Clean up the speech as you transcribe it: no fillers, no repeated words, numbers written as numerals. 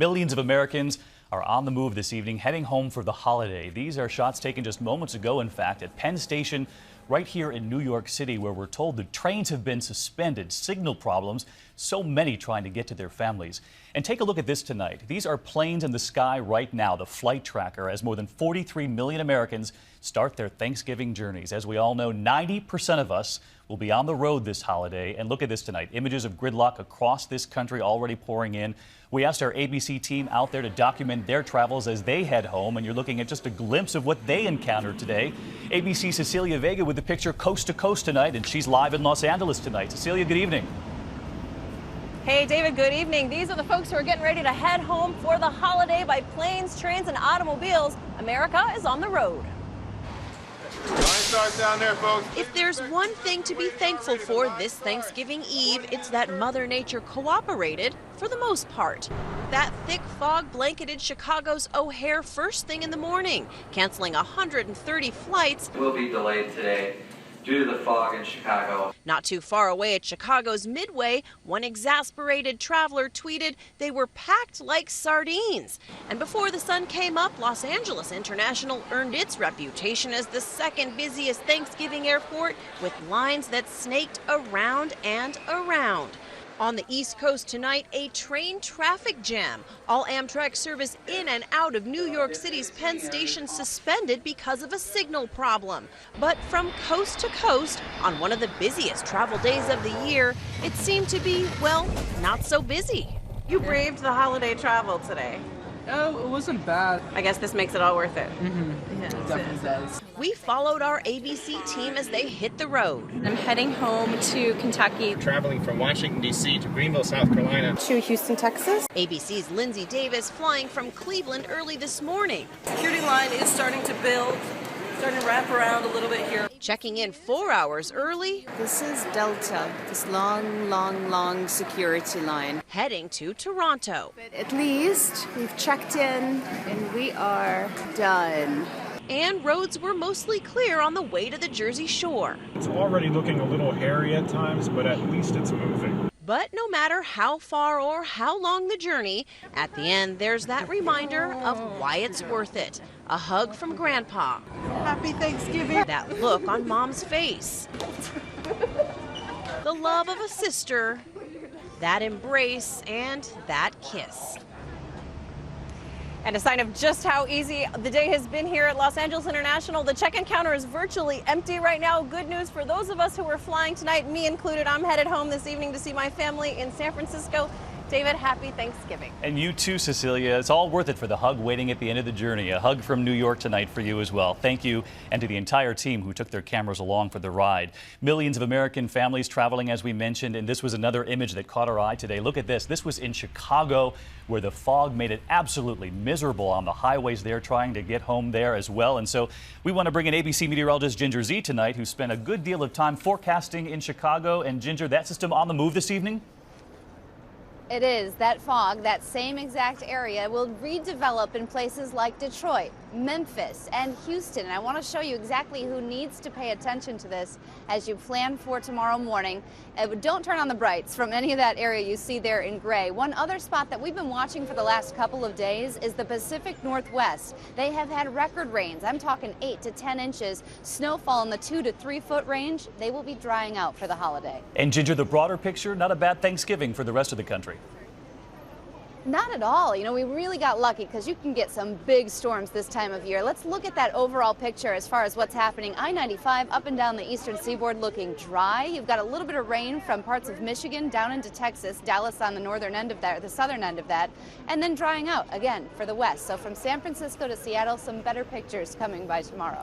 Millions of Americans are on the move this evening, heading home for the holiday. These are shots taken just moments ago, in fact, at Penn Station right here in New York City, where we're told the trains have been suspended, signal problems, so many trying to get to their families. And take a look at this tonight. These are planes in the sky right now, the flight tracker, as more than 43 million Americans start their Thanksgiving journeys. As we all know, 90% of us will be on the road this holiday. And look at this tonight. Images of gridlock across this country already pouring in. We asked our ABC team out there to document their travels as they head home, and you're looking at just a glimpse of what they encountered today. ABC Cecilia Vega with the picture coast to coast tonight, and she's live in Los Angeles tonight. Cecilia, good evening. Hey, David, good evening. These are the folks who are getting ready to head home for the holiday by planes, trains, and automobiles. America is on the road. Down there, folks. If there's one thing to be thankful for this Thanksgiving Eve, it's that Mother Nature cooperated for the most part. That thick fog blanketed Chicago's O'Hare first thing in the morning, canceling 130 flights. Will be delayed today due to the fog in Chicago. Not too far away at Chicago's Midway, one exasperated traveler tweeted they were packed like sardines. And before the sun came up, Los Angeles International earned its reputation as the second busiest Thanksgiving airport, with lines that snaked around and around. On the East Coast tonight, a train traffic jam. All Amtrak service in and out of New York City's Penn Station suspended because of a signal problem. But from coast to coast, on one of the busiest travel days of the year, it seemed to be, well, not so busy. You braved the holiday travel today. Oh, it wasn't bad. I guess this makes it all worth it. Yeah, it definitely does. We followed our ABC team as they hit the road. I'm heading home to Kentucky. Traveling from Washington, D.C. to Greenville, South Carolina. To Houston, Texas. ABC's Lindsay Davis flying from Cleveland early this morning. Security line is starting to build, starting to wrap around a little bit here. Checking in 4 hours early. This is Delta, this long security line. Heading to Toronto. But at least we've checked in and we are done. And roads were mostly clear on the way to the Jersey Shore. It's already looking a little hairy at times, but at least it's moving. But no matter how far or how long the journey, at the end there's that reminder of why it's worth it. A hug from Grandpa. Happy Thanksgiving. That look on Mom's face. The love of a sister. That embrace and that kiss. And a sign of just how easy the day has been here at Los Angeles International. The check-in counter is virtually empty right now. Good news for those of us who are flying tonight, me included. I'm headed home this evening to see my family in San Francisco. David, happy Thanksgiving. And you too, Cecilia. It's all worth it for the hug waiting at the end of the journey. A hug from New York tonight for you as well. Thank you, and to the entire team who took their cameras along for the ride. Millions of American families traveling, as we mentioned, and this was another image that caught our eye today. Look at this. This was in Chicago, where the fog made it absolutely miserable on the highways there, trying to get home there as well. And so we want to bring in ABC meteorologist Ginger Z tonight, who spent a good deal of time forecasting in Chicago. And Ginger, that system on the move this evening? It is. That fog, that same exact area, will redevelop in places like Detroit, Memphis, and Houston. And I want to show you exactly who needs to pay attention to this as you plan for tomorrow morning. Don't turn on the brights from any of that area you see there in gray. One other spot that we've been watching for the last couple of days is the Pacific Northwest. They have had record rains. I'm talking 8 to 10 inches. Snowfall in the 2 to 3 foot range. They will be drying out for the holiday. And Ginger, the broader picture, not a bad Thanksgiving for the rest of the country. Not at all. You know, we really got lucky because you can get some big storms this time of year. Let's look at that overall picture as far as what's happening. I-95 up and down the eastern seaboard looking dry. You've got a little bit of rain from parts of Michigan down into Texas, Dallas on the northern end of that, the southern end of that, and then drying out again for the west. So from San Francisco to Seattle, some better pictures coming by tomorrow.